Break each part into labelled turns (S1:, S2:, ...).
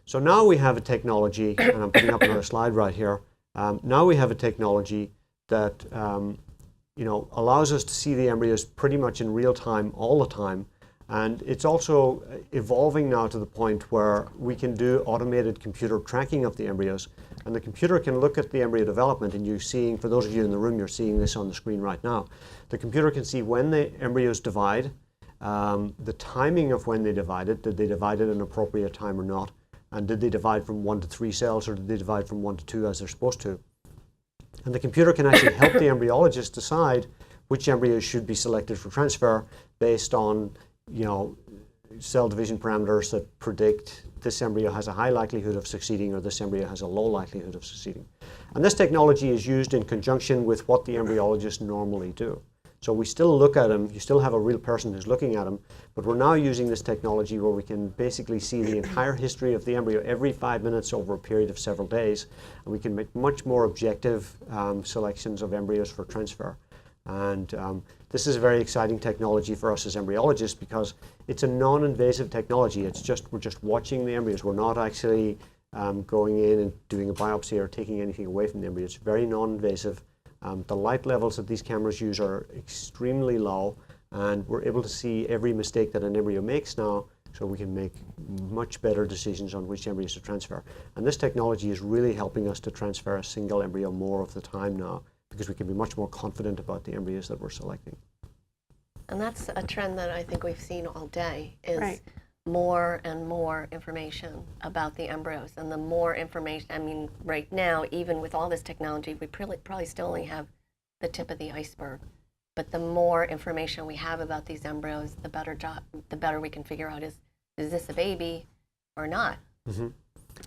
S1: So now we have a technology, and I'm putting up another slide right here. Now we have a technology that allows us to see the embryos pretty much in real time, all the time. And it's also evolving now to the point where we can do automated computer tracking of the embryos. And the computer can look at the embryo development, and you're seeing, for those of you in the room, you're seeing this on the screen right now. The computer can see when the embryos divide, the timing of when they divided, did they divide at an appropriate time or not? And did they divide from 1 to 3 cells, or did they divide from 1 to 2 as they're supposed to? And the computer can actually help the embryologist decide which embryos should be selected for transfer based on cell division parameters that predict this embryo has a high likelihood of succeeding or this embryo has a low likelihood of succeeding. And this technology is used in conjunction with what the embryologists normally do. So we still look at them, you still have a real person who's looking at them, but we're now using this technology where we can basically see the entire history of the embryo every 5 minutes over a period of several days, and we can make much more objective selections of embryos for transfer. And this is a very exciting technology for us as embryologists because it's a non-invasive technology. We're just watching the embryos. We're not actually going in and doing a biopsy or taking anything away from the embryo. It's very non-invasive. The light levels that these cameras use are extremely low, and we're able to see every mistake that an embryo makes now, so we can make much better decisions on which embryos to transfer. And this technology is really helping us to transfer a single embryo more of the time now, because we can be much more confident about the embryos that we're selecting.
S2: And that's a trend that I think we've seen all day, is
S3: Right.
S2: more and more information about the embryos. And the more information, I mean, right now, even with all this technology, we probably still only have the tip of the iceberg. But the more information we have about these embryos, the better we can figure out is this a baby or not?
S1: Mm-hmm.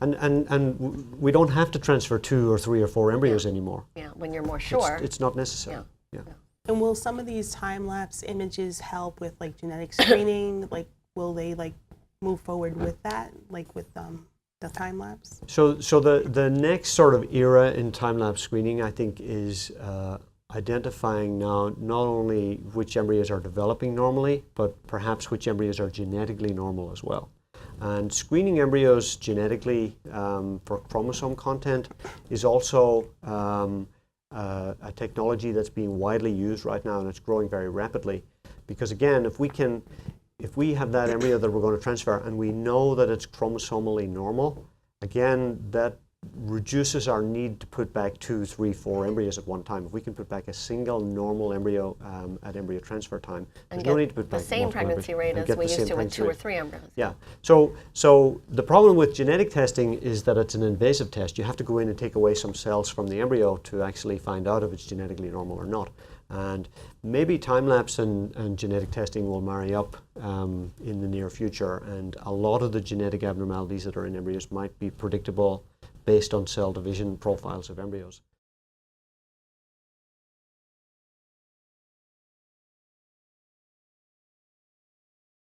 S1: And we don't have to transfer 2 or 3 or 4 embryos anymore.
S2: Yeah, when you're more sure.
S1: It's not necessary.
S2: Yeah.
S3: And will some of these time-lapse images help with genetic screening? Will they move forward with that, with the time-lapse?
S1: So the next sort of era in time-lapse screening, I think, is identifying now not only which embryos are developing normally, but perhaps which embryos are genetically normal as well. And screening embryos genetically for chromosome content is also a technology that's being widely used right now, and it's growing very rapidly. Because again, if we have that embryo that we're going to transfer and we know that it's chromosomally normal, again, that reduces our need to put back 2, 3, 4 embryos at one time. If we can put back a single normal embryo at embryo transfer time, there's no need to put back
S2: the same pregnancy rate as we used to with 2 or 3 embryos.
S1: Yeah. So the problem with genetic testing is that it's an invasive test. You have to go in and take away some cells from the embryo to actually find out if it's genetically normal or not. And maybe time-lapse and genetic testing will marry up in the near future, and a lot of the genetic abnormalities that are in embryos might be predictable based on cell division profiles of embryos.